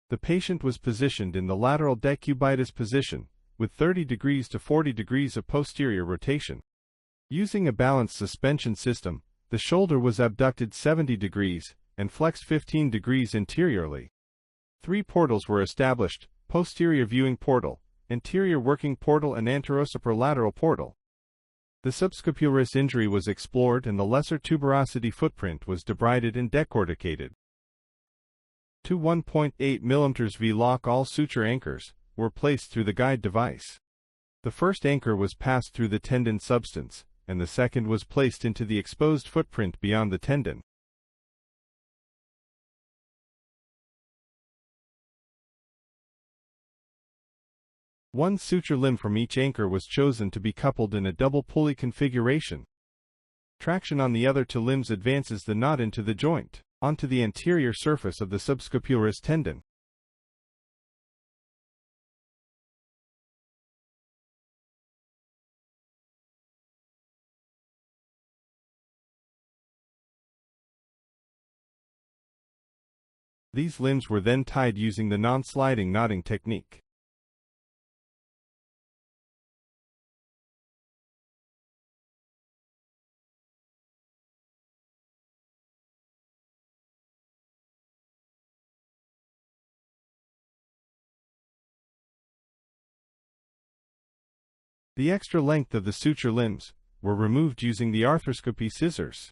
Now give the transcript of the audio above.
The patient was positioned in the lateral decubitus position, with 30 degrees to 40 degrees of posterior rotation. Using a balanced suspension system, the shoulder was abducted 70 degrees and flexed 15 degrees interiorly. 3 portals were established: posterior viewing portal, anterior working portal and anterosupralateral portal. The subscapularis injury was explored and the lesser tuberosity footprint was debrided and decorticated. 2 1.8 mm V-lock all suture anchors were placed through the guide device. The first anchor was passed through the tendon substance, and the second was placed into the exposed footprint beyond the tendon. One suture limb from each anchor was chosen to be coupled in a double pulley configuration. Traction on the other 2 limbs advances the knot into the joint, onto the anterior surface of the subscapularis tendon. These limbs were then tied using the non-sliding knotting technique. The extra length of the suture limbs were removed using the arthroscopy scissors.